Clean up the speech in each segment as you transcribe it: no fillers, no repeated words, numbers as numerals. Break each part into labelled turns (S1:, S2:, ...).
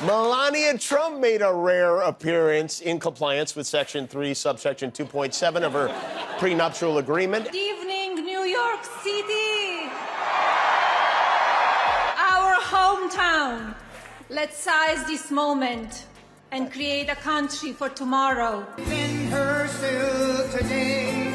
S1: Melania Trump made a rare appearance in compliance with Section 3, subsection 2.7 of her prenuptial agreement.
S2: Good evening, New York City, our hometown. Let's seize this moment and create a country for tomorrow.
S3: In her still today,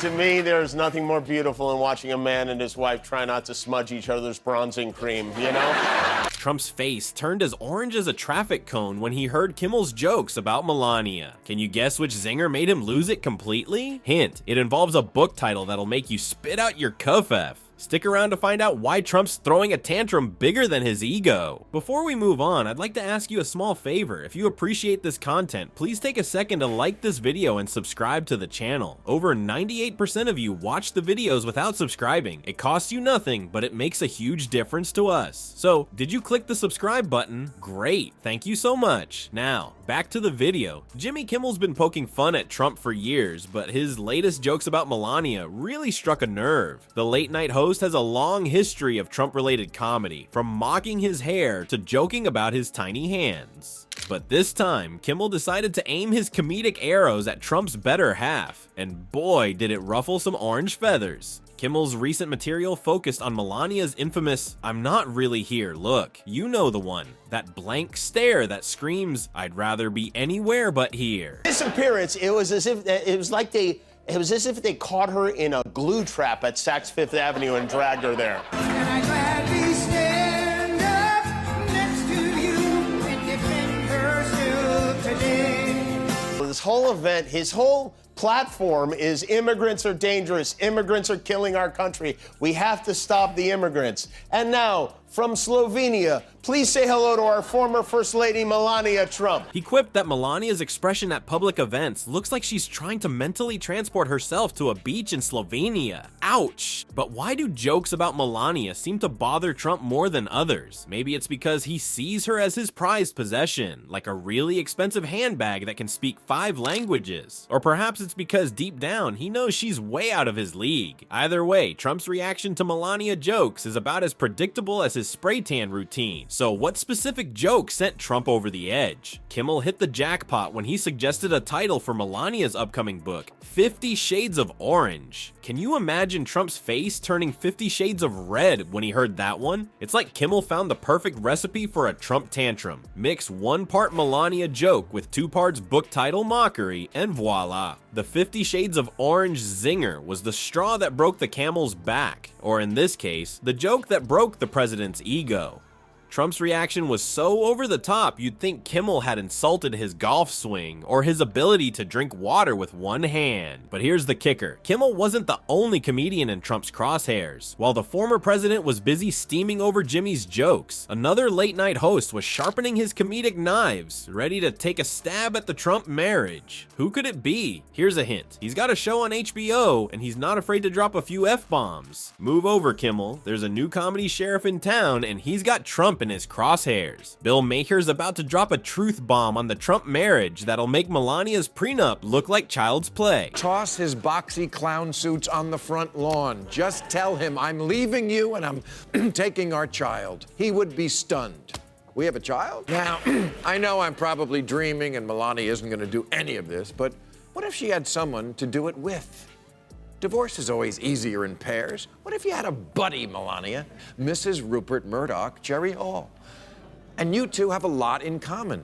S1: To me, there's nothing more beautiful than watching a man and his wife try not to smudge each other's bronzing cream, you know?
S4: Trump's face turned as orange as a traffic cone when he heard Kimmel's jokes about Melania. Can you guess which zinger made him lose it completely? Hint, it involves a book title that'll make you spit out your cuff. Stick around to find out why Trump's throwing a tantrum bigger than his ego. Before we move on, I'd like to ask you a small favor. If you appreciate this content, please take a second to like this video and subscribe to the channel. Over 98% of you watch the videos without subscribing. It costs you nothing, but it makes a huge difference to us. So, did you click the subscribe button? Great, thank you so much. Now, back to the video. Jimmy Kimmel's been poking fun at Trump for years, but his latest jokes about Melania really struck a nerve. The late night host has a long history of Trump-related comedy, from mocking his hair to joking about his tiny hands. But this time, Kimmel decided to aim his comedic arrows at Trump's better half, and boy did it ruffle some orange feathers. Kimmel's recent material focused on Melania's infamous, "I'm not really here, look." You know the one. That blank stare that screams, "I'd rather be anywhere but here."
S1: This appearance, it was as if they caught her in a glue trap at Saks Fifth Avenue and dragged her there.
S3: and I gladly stand up next to you and defend her still today.
S1: This whole event, his whole platform is immigrants are dangerous, immigrants are killing our country, we have to stop the immigrants. And now, from Slovenia, please say hello to our former First Lady, Melania Trump.
S4: He quipped that Melania's expression at public events looks like she's trying to mentally transport herself to a beach in Slovenia. Ouch! But why do jokes about Melania seem to bother Trump more than others? Maybe it's because he sees her as his prized possession, like a really expensive handbag that can speak 5 languages. Or perhaps it's because deep down he knows she's way out of his league. Either way, Trump's reaction to Melania jokes is about as predictable as his spray tan routine. So what specific joke sent Trump over the edge? Kimmel hit the jackpot when he suggested a title for Melania's upcoming book, 50 Shades of Orange. Can you imagine Trump's face turning 50 shades of red when he heard that one? It's like Kimmel found the perfect recipe for a Trump tantrum. Mix 1 part Melania joke with 2 parts book title mockery, and voila. The 50 Shades of Orange zinger was the straw that broke the camel's back, or in this case, the joke that broke the president's ego. Trump's reaction was so over the top you'd think Kimmel had insulted his golf swing or his ability to drink water with one hand. But here's the kicker. Kimmel wasn't the only comedian in Trump's crosshairs. While the former president was busy steaming over Jimmy's jokes, another late night host was sharpening his comedic knives, ready to take a stab at the Trump marriage. Who could it be? Here's a hint. He's got a show on HBO and he's not afraid to drop a few F-bombs. Move over, Kimmel. There's a new comedy sheriff in town and he's got Trump in his crosshairs. Bill Maher's about to drop a truth bomb on the Trump marriage that'll make Melania's prenup look like child's play.
S5: Toss his boxy clown suits on the front lawn. Just tell him I'm leaving you and I'm taking our child. He would be stunned. We have a child? Now, I know I'm probably dreaming and Melania isn't going to do any of this, but what if she had someone to do it with? Divorce is always easier in pairs. What if you had a buddy, Melania? Mrs. Rupert Murdoch, Jerry Hall. And you two have a lot in common.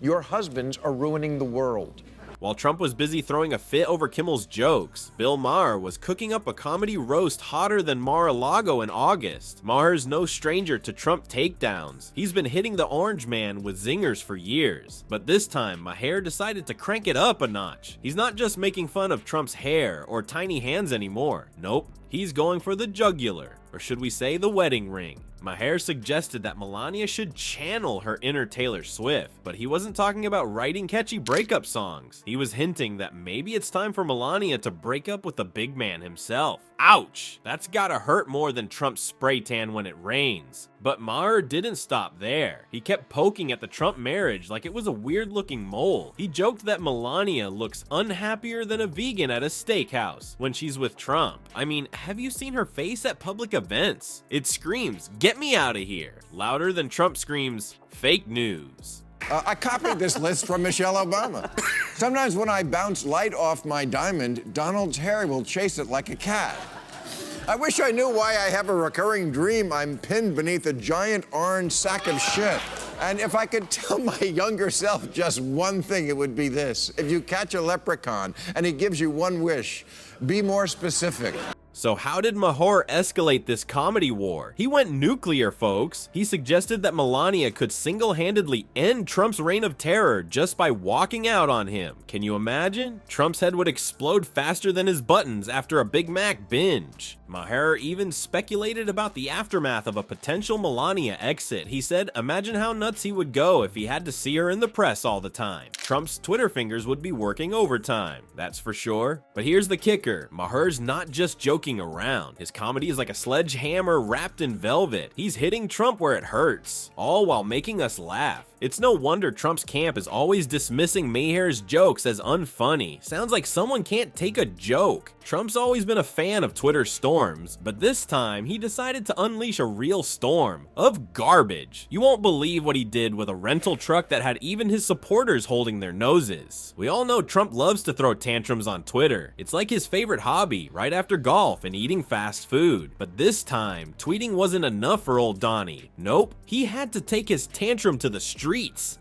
S5: Your husbands are ruining the world.
S4: While Trump was busy throwing a fit over Kimmel's jokes, Bill Maher was cooking up a comedy roast hotter than Mar-a-Lago in August. Maher's no stranger to Trump takedowns. He's been hitting the orange man with zingers for years. But this time, Maher decided to crank it up a notch. He's not just making fun of Trump's hair or tiny hands anymore. Nope, he's going for the jugular, or should we say the wedding ring. Maher suggested that Melania should channel her inner Taylor Swift, but he wasn't talking about writing catchy breakup songs. He was hinting that maybe it's time for Melania to break up with the big man himself. Ouch! That's gotta hurt more than Trump's spray tan when it rains. But Maher didn't stop there. He kept poking at the Trump marriage like it was a weird-looking mole. He joked that Melania looks unhappier than a vegan at a steakhouse when she's with Trump. I mean, have you seen her face at public events? It screams, Get me out of here. Louder than Trump screams, fake news.
S5: I copied this list from Michelle Obama. Sometimes when I bounce light off my diamond, Donald's hair will chase it like a cat. I wish I knew why I have a recurring dream I'm pinned beneath a giant orange sack of shit. And if I could tell my younger self just one thing, it would be this. If you catch a leprechaun and he gives you one wish, be more specific.
S4: So how did Maher escalate this comedy war? He went nuclear, folks. He suggested that Melania could single-handedly end Trump's reign of terror just by walking out on him. Can you imagine? Trump's head would explode faster than his buttons after a Big Mac binge. Maher even speculated about the aftermath of a potential Melania exit. He said, imagine how nuts he would go if he had to see her in the press all the time. Trump's Twitter fingers would be working overtime, that's for sure. But here's the kicker. Maher's not just joking around. His comedy is like a sledgehammer wrapped in velvet. He's hitting Trump where it hurts, all while making us laugh. It's no wonder Trump's camp is always dismissing Meyers' jokes as unfunny. Sounds like someone can't take a joke. Trump's always been a fan of Twitter storms, but this time he decided to unleash a real storm of garbage. You won't believe what he did with a rental truck that had even his supporters holding their noses. We all know Trump loves to throw tantrums on Twitter. It's like his favorite hobby, right after golf and eating fast food. But this time, tweeting wasn't enough for old Donnie. Nope, he had to take his tantrum to the streets.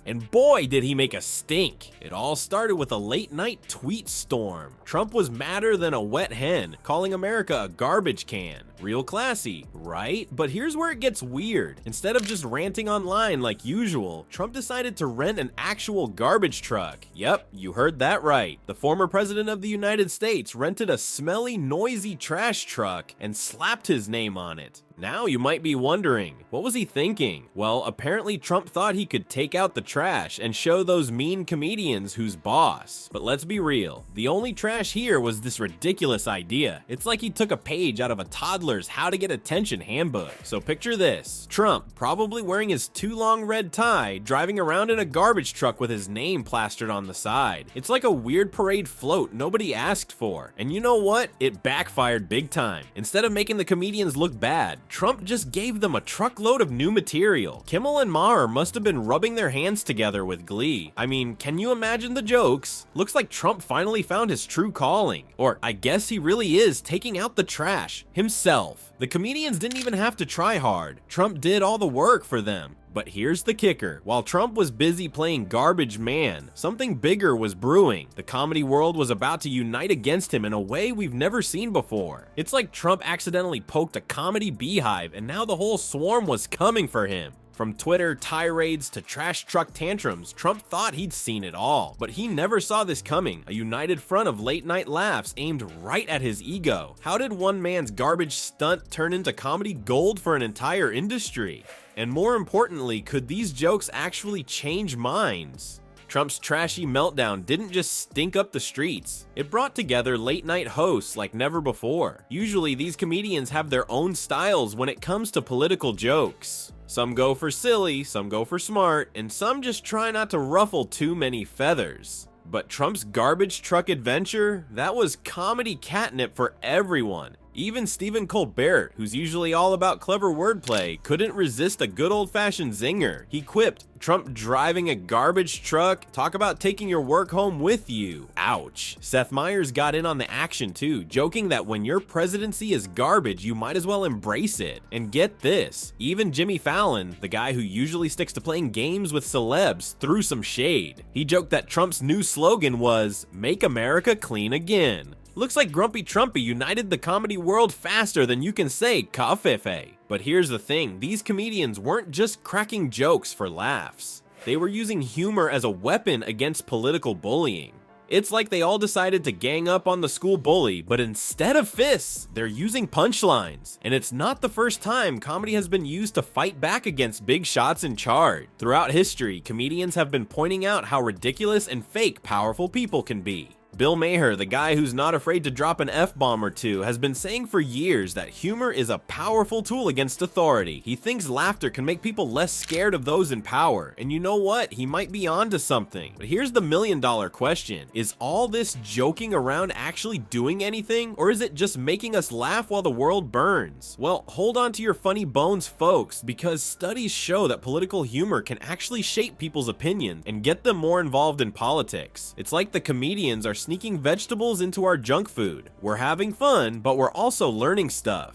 S4: And boy, did he make a stink. It all started with a late night tweet storm. Trump was madder than a wet hen, calling America a garbage can. Real classy, right? But here's where it gets weird. Instead of just ranting online like usual, Trump decided to rent an actual garbage truck. Yep, you heard that right. The former president of the United States rented a smelly, noisy trash truck and slapped his name on it. Now you might be wondering, what was he thinking? Well, apparently Trump thought he could take out the trash and show those mean comedians who's boss. But let's be real, the only trash here was this ridiculous idea. It's like he took a page out of a toddler's How to Get Attention handbook. So picture this, Trump, probably wearing his too long red tie, driving around in a garbage truck with his name plastered on the side. It's like a weird parade float nobody asked for. And you know what? It backfired big time. Instead of making the comedians look bad, Trump just gave them a truckload of new material. Kimmel and Maher must have been rubbing their hands together with glee. I mean, can you imagine the jokes? Looks like Trump finally found his true calling. Or I guess he really is taking out the trash himself. The comedians didn't even have to try hard. Trump did all the work for them. But here's the kicker. While Trump was busy playing garbage man, something bigger was brewing. The comedy world was about to unite against him in a way we've never seen before. It's like Trump accidentally poked a comedy beehive and now the whole swarm was coming for him. From Twitter tirades to trash truck tantrums, Trump thought he'd seen it all. But he never saw this coming, a united front of late night laughs aimed right at his ego. How did one man's garbage stunt turn into comedy gold for an entire industry? And more importantly, could these jokes actually change minds? Trump's trashy meltdown didn't just stink up the streets. It brought together late-night hosts like never before. Usually, these comedians have their own styles when it comes to political jokes. Some go for silly, some go for smart, and some just try not to ruffle too many feathers. But Trump's garbage truck adventure? That was comedy catnip for everyone. Even Stephen Colbert, who's usually all about clever wordplay, couldn't resist a good old-fashioned zinger. He quipped, Trump driving a garbage truck? Talk about taking your work home with you. Ouch. Seth Meyers got in on the action too, joking that when your presidency is garbage, you might as well embrace it. And get this, even Jimmy Fallon, the guy who usually sticks to playing games with celebs, threw some shade. He joked that Trump's new slogan was, Make America Clean Again. Looks like Grumpy Trumpy united the comedy world faster than you can say kafefe. But here's the thing, these comedians weren't just cracking jokes for laughs. They were using humor as a weapon against political bullying. It's like they all decided to gang up on the school bully, but instead of fists, they're using punchlines. And it's not the first time comedy has been used to fight back against big shots in charge. Throughout history, comedians have been pointing out how ridiculous and fake powerful people can be. Bill Maher, the guy who's not afraid to drop an F-bomb or two, has been saying for years that humor is a powerful tool against authority. He thinks laughter can make people less scared of those in power, and you know what? He might be onto something. But here's the million-dollar question. Is all this joking around actually doing anything, or is it just making us laugh while the world burns? Well, hold on to your funny bones, folks, because studies show that political humor can actually shape people's opinions and get them more involved in politics. It's like the comedians are sneaking vegetables into our junk food. We're having fun, but we're also learning stuff.